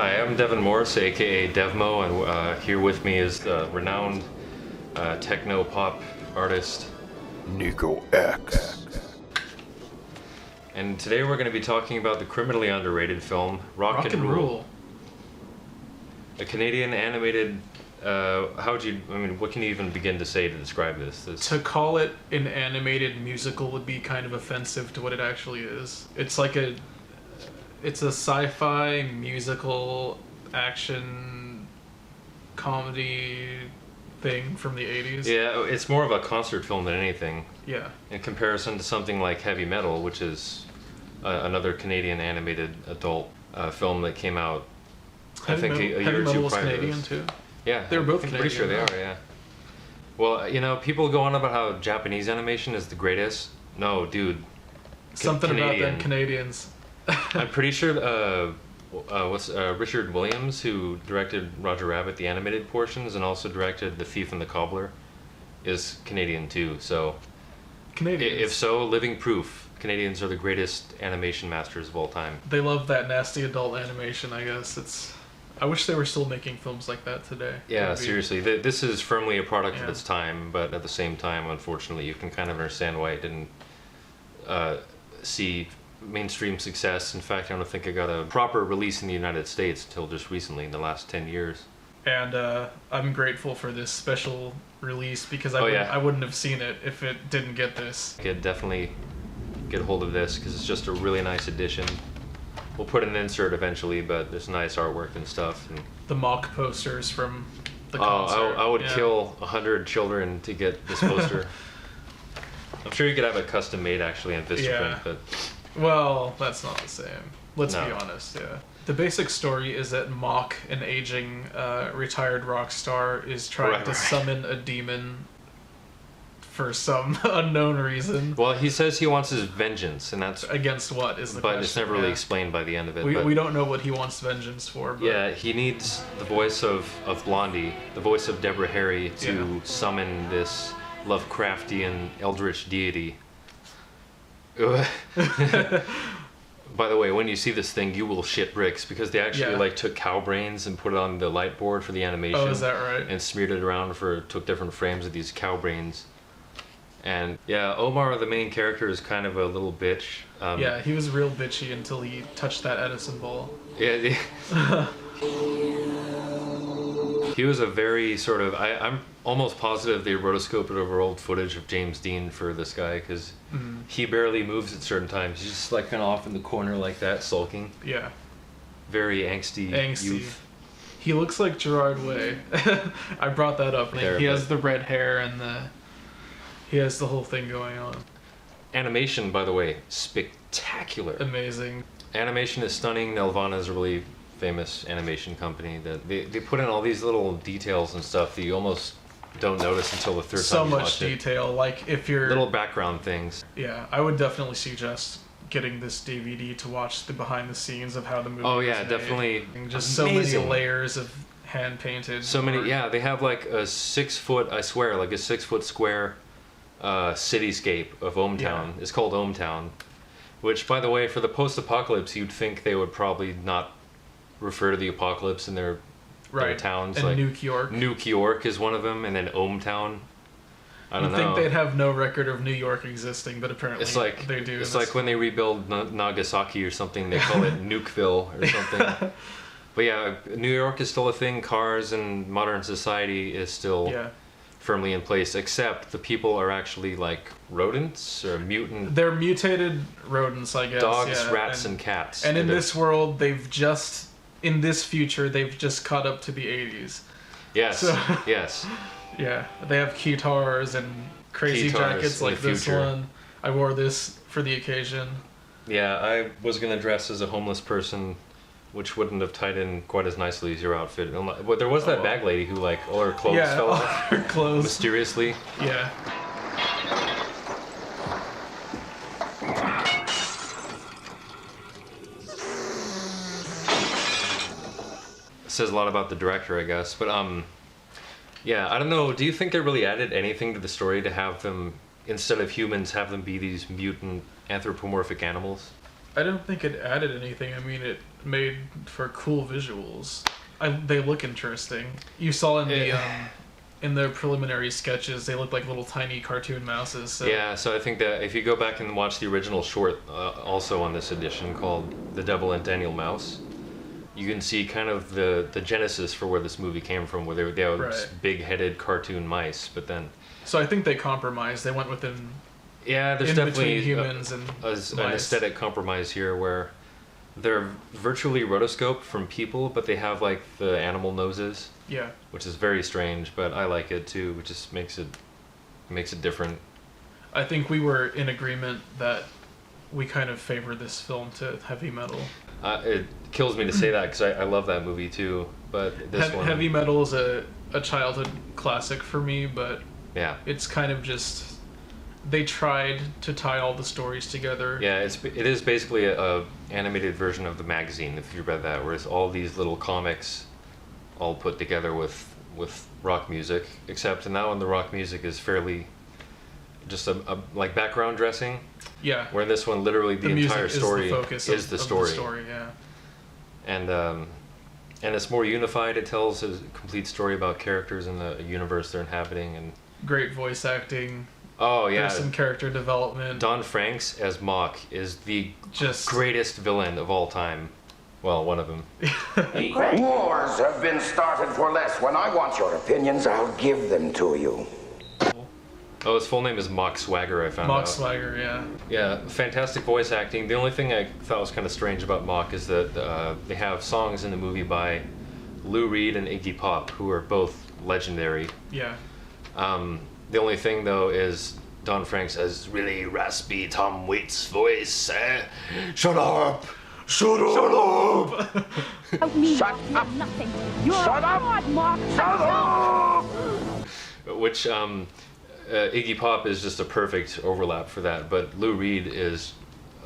Hi, I'm Devin Morris, aka Devmo, and here with me is the renowned techno pop artist Nico X. And today we're going to be talking about the criminally underrated film Rock and Rule. A Canadian animated. What can you even begin to say to describe this? To call it an animated musical would be kind of offensive to what it actually is. It's a sci-fi musical action comedy thing from the 80s. Yeah, it's more of a concert film than anything. Yeah. In comparison to something like Heavy Metal, which is another Canadian animated adult film that came out, I think, a year or two prior to Canadian this. too. Yeah, They're both I'm Canadian. pretty sure they are, yeah. Well, people go on about how Japanese animation is the greatest. No, dude. Something about Canadian. them Canadians. I'm pretty sure Richard Williams, who directed Roger Rabbit, the animated portions, and also directed The Thief and the Cobbler, is Canadian too. So, Canadians. if so, living proof. Canadians are the greatest animation masters of all time. They love that nasty adult animation, I guess. I wish they were still making films like that today. Yeah, seriously. This is firmly a product of Yeah. its time, but at the same time, unfortunately, you can kind of understand why it didn't see mainstream success. In fact, I don't think it got a proper release in the United States until just recently, in the last 10 years. And I'm grateful for this special release because I yeah. wouldn't have seen it if it didn't get this. Definitely get a hold of this because it's just a really nice addition. We'll put an insert eventually, but there's nice artwork and stuff. And The mock posters from the concert. I would Yeah. kill 100 children to get this poster. I'm sure you could have it custom made actually in Vistaprint, Yeah. but Well, that's not the same. Let's No. be honest, yeah. The basic story is that Mock, an aging retired rock star, is trying to summon a demon for some unknown reason. well, he says he wants his vengeance, and that's. Against what is the But question? it's never really Yeah. explained by the end of it. We don't know what he wants vengeance for. But Yeah, he needs the voice of Blondie, the voice of Deborah Harry, to Yeah. summon this Lovecraftian eldritch deity. By the way, when you see this thing, you will shit bricks because they actually Yeah. took cow brains and put it on the light board for the animation. Oh, is that right? And smeared it around took different frames of these cow brains. And yeah, Omar, the main character, is kind of a little bitch. Yeah, he was real bitchy until he touched that Edison ball. Yeah, he was a very sort of. I'm almost positive they rotoscoped over old footage of James Dean for this guy because he barely moves at certain times. He's just kind of off in the corner like that, sulking. Yeah. Very angsty youth. He looks like Gerard Way. I brought that up. There, he but- has the red hair and he has the whole thing going on. Animation, by the way, spectacular. Amazing. Animation is stunning. Nelvana is a really famous animation company that they put in all these little details and stuff that you almost don't notice until the third So time you much watch it. detail. Like if you're Little background things. Yeah, I would definitely suggest getting this DVD to watch the behind the scenes of how the movie Oh was yeah, made. definitely. And just so many amazing. layers of hand painted. So many, yeah. They have like a 6 foot, I swear, like a 6 foot square cityscape of Ohmtown. Yeah. It's called Ohmtown, which, by the way, for the post-apocalypse, you'd think they would probably not refer to the apocalypse in their towns. And like Nuke York. Nuke York is one of them, and then Ohmtown. I don't You'd know. think they'd have no record of New York existing, but apparently It's like they do. It's like when they rebuild Nagasaki or something, they call it Nukeville or something. But yeah, New York is still a thing. Cars and modern society is still yeah. firmly in place, except the people are actually like rodents or mutant They're mutated rodents, I guess. dogs, yeah, rats, and cats. And in they're- this world, in this future, they've just caught up to the 80s. yes, so- yes, Yeah, they have guitars and crazy Guitars jackets in the like this future. one. I wore this for the occasion. yeah. I was gonna dress as a homeless person, which wouldn't have tied in quite as nicely as your outfit. But there was that Oh. bag lady who all her clothes Yeah, fell all off her clothes. mysteriously. Yeah. Says a lot about the director, I guess. But yeah, I don't know. Do you think they really added anything to the story to have them, instead of humans, have them be these mutant anthropomorphic animals? I don't think it added anything. I mean, it made for cool visuals. They look interesting. You saw in the preliminary sketches, they look like little tiny cartoon mouses. So. Yeah, so I think that if you go back and watch the original short, also on this edition called "The Devil and Daniel Mouse," you can see kind of the genesis for where this movie came from, where they had Right. big-headed cartoon mice, but then. So I think they compromised. They went with an Yeah, there's in definitely between humans and an mice. aesthetic compromise here where they're virtually rotoscoped from people, but they have like the animal noses, Yeah. which is very strange, but I like it too, which just makes it different. I think we were in agreement that we kind of favor this film to Heavy Metal. It kills me to say that because I love that movie too, but this one, Heavy Metal is a childhood classic for me, but yeah, it's kind of just they tried to tie all the stories together. yeah, it is basically a animated version of the magazine if you read that, where it's all these little comics, all put together with rock music. Except in that one, the rock music is fairly just a like background dressing. Yeah. Where in this one, literally the music entire story is the focus is the story. Of the story, yeah. And it's more unified. It tells a complete story about characters in the universe they're inhabiting. And Great voice acting. oh yeah, There's some character development. Don Franks as Mock is the Just greatest villain of all time. Well, one of them. Wars have been started for less. When I want your opinions, I'll give them to you. Oh, his full name is Mock Swagger. I found Mock out. Swagger, yeah. Yeah, fantastic voice acting. The only thing I thought was kind of strange about Mock is that they have songs in the movie by Lou Reed and Iggy Pop, who are both legendary. Yeah. The only thing though is Don Franks has really raspy Tom Waits voice. Shut up! Shut up! Shut up! Nothing. You're Shut a up! fraud, Mark. Shut up! Which Iggy Pop is just a perfect overlap for that, but Lou Reed is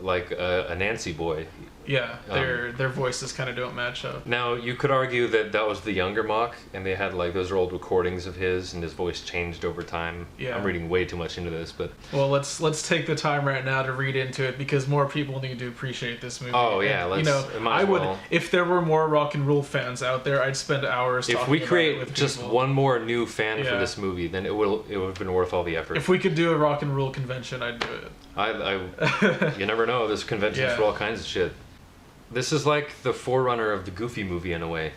like a Nancy boy. Yeah, their voices kind of don't match up. Now you could argue that that was the younger Mock, and they had like those are old recordings of his, and his voice changed over time. Yeah. I'm reading way too much into this, but Well, let's take the time right now to read into it because more people need to appreciate this movie. Oh, yeah, And, it might I as would well. if there were more rock and roll fans out there, I'd spend hours. if talking we about it create with just people. one more new fan for Yeah. this movie, then it would have been worth all the effort. If we could do a rock and roll convention, I'd do it. You never know. There's conventions Yeah. for all kinds of shit. This is like the forerunner of the Goofy movie in a way.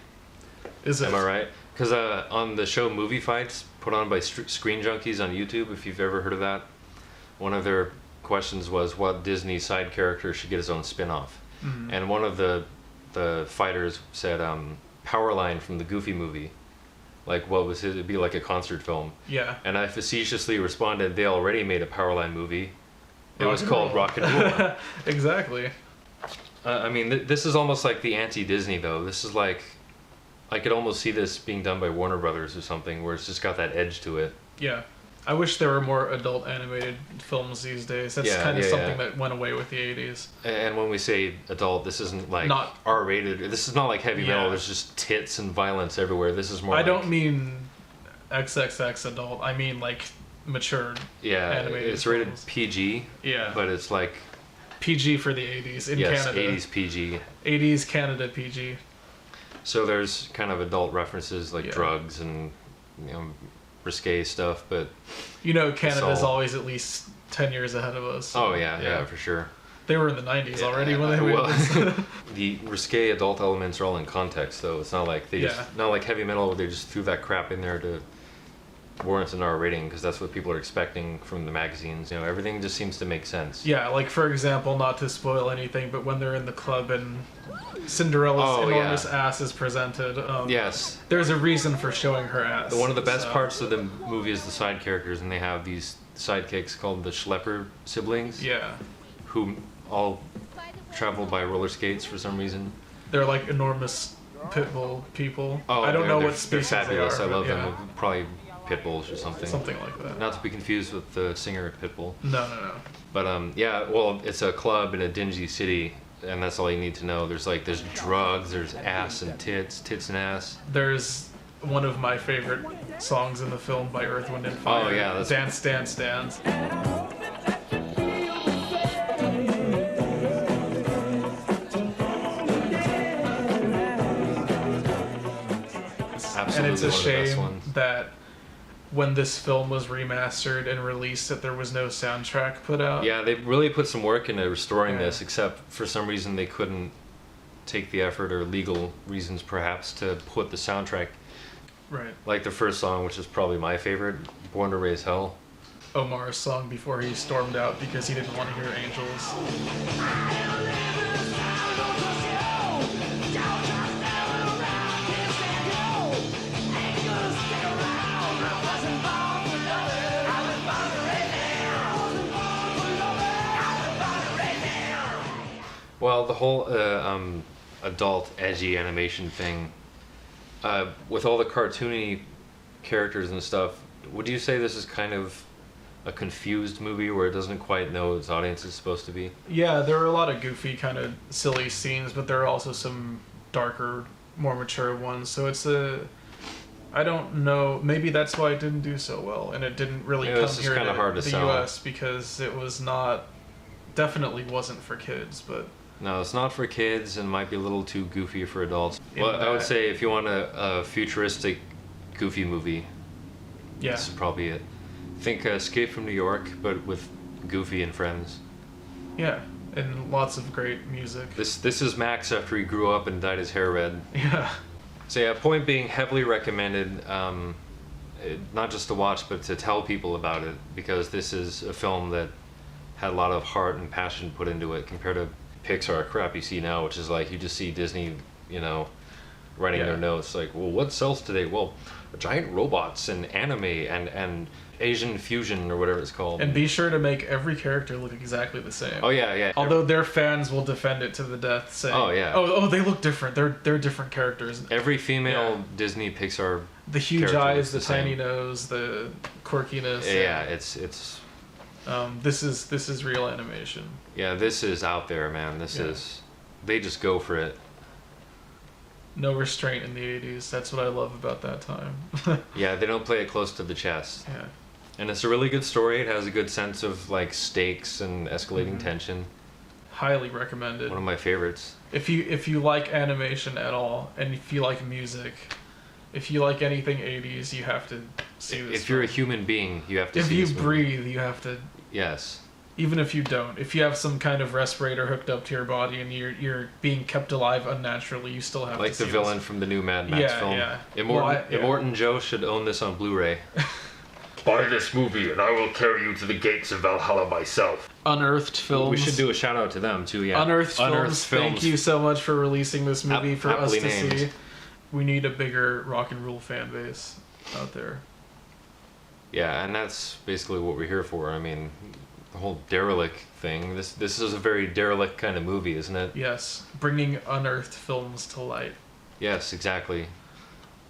Is it? Am I right? Because on the show Movie Fights, put on by Screen Junkies on YouTube, if you've ever heard of that, one of their questions was what Disney side character should get his own spin-off. Mm-hmm. And one of the fighters said Powerline from the Goofy movie. Like, what was it? It'd be like a concert film. Yeah. And I facetiously responded, they already made a Powerline movie. It Rock was and called Roll. Rock and Roll. Exactly. I mean, this is almost like the anti-Disney, though. This is like, I could almost see this being done by Warner Brothers or something, where it's just got that edge to it. Yeah. I wish there were more adult animated films these days. That's Yeah, kind of yeah, something yeah. that went away with the 80s. And when we say adult, this isn't like Not- R-rated. This is not like heavy Yeah. metal. There's just tits and violence everywhere. This is more. I like, don't mean XXX adult. I mean like mature. Yeah, animated it's rated films. PG. Yeah. But it's like PG for the 80s in yes, Canada. 80s PG. 80s Canada PG. So there's kind of adult references like Yeah. drugs and risque stuff, but You know, Canada's all- always at least 10 years ahead of us. oh yeah, for sure. They were in the 90s already when they well, made this. the risque adult elements are all in context, though. It's not like they Yeah. just not like heavy metal. Where they just threw that crap in there to warrant an R rating because that's what people are expecting from the magazines. Everything just seems to make sense. Yeah, like for example, not to spoil anything, but when they're in the club and Cinderella's Oh, enormous yeah. ass is presented, Yes. there's a reason for showing her ass. One of the best so- parts of the movie is the side characters, and they have these sidekicks called the Schlepper siblings, Yeah, who all travel by roller skates for some reason. they're like enormous pit bull people. Oh, I don't know they're what species they're fabulous. they are. I love but them. yeah, Probably pit bulls or something. something like that. Not to be confused with the singer Pitbull. No. But yeah, well, it's a club in a dingy city, and that's all you need to know. There's drugs, there's ass and tits and ass. There's one of my favorite songs in the film by Earth, Wind and Fire. Oh, yeah, that's- Dance, Dance, Dance. absolutely and it's a one of the best shame ones. that when this film was remastered and released that there was no soundtrack put out. Yeah, they really put some work into restoring Yeah. this, except for some reason they couldn't take the effort, or legal reasons perhaps, to put the soundtrack, Right. like the first song, which is probably my favorite, Born to Raise Hell. Omar's song before he stormed out because he didn't want to hear Angels. Well, the whole adult, edgy animation thing, with all the cartoony characters and stuff, would you say this is kind of a confused movie where it doesn't quite know its audience is supposed to be? Yeah, there are a lot of goofy, kind of silly scenes, but there are also some darker, more mature ones. So it's I don't know. Maybe that's why it didn't do so well, and it didn't really Yeah, come it's just here kinda hard to the sell. U.S. because it was not, definitely wasn't for kids. But No, it's not for kids and might be a little too goofy for adults. In Well, I would that- say if you want a futuristic, goofy movie, yeah, this is probably it. Think Escape from New York, but with Goofy and friends. yeah, and lots of great music. This is Max after he grew up and dyed his hair red. Yeah, So yeah, point being, heavily recommended, not just to watch, but to tell people about it, because this is a film that had a lot of heart and passion put into it, compared to Pixar crap you see now, which is like, you just see Disney, writing Yeah. their notes, like, well, what sells today? Well, giant robots and anime and Asian fusion, or whatever it's called. and be sure to make every character look exactly the same. Oh yeah, yeah. Although their fans will defend it to the death, saying, Oh, yeah. oh, they look different. They're different characters." Every female Yeah. Disney Pixar, The huge character eyes, looks the the tiny same. nose, the quirkiness. yeah, it's This is real animation. yeah, this is out there, man. This Yeah. is, they just go for it. No restraint in the 80s. That's what I love about that time. Yeah, they don't play it close to the chest. Yeah. And it's a really good story. It has a good sense of like stakes and escalating Mhm. tension. Highly recommended. One of my favorites. If you like animation at all, and if you like music, if you like anything 80s, you have to see this. If you're a film. human being, you have to if see you this movie. breathe, you have to. Yes. Even if you don't, if you have some kind of respirator hooked up to your body and you're being kept alive unnaturally, you still have Like to the see villain this. from the new Mad Max Yeah, film. yeah. Immortan, Well, Immortan Joe should own this on Blu-ray. Buy this movie and I will carry you to the gates of Valhalla myself. Unearthed Films. We should do a shout out to them too, yeah. Unearthed Films. Thank you so much for releasing this movie for us aptly to named. see. We need a bigger rock and roll fan base out there. Yeah, and that's basically what we're here for. I mean, the whole derelict thing. This is a very derelict kind of movie, isn't it? Yes, bringing Unearthed Films to light. Yes, exactly.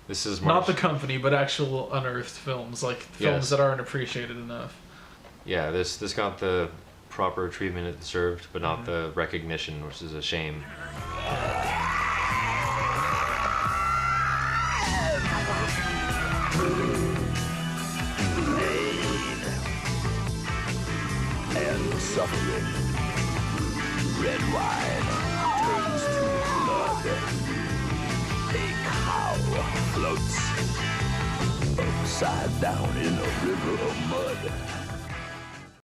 This is Not the company, but actual Unearthed Films, like films Yes. that aren't appreciated enough. Yeah, this got the proper treatment it deserved, but not Mm-hmm. the recognition, which is a shame. And suffering. Red wine turns to blood. A cow floats upside down in a river of mud.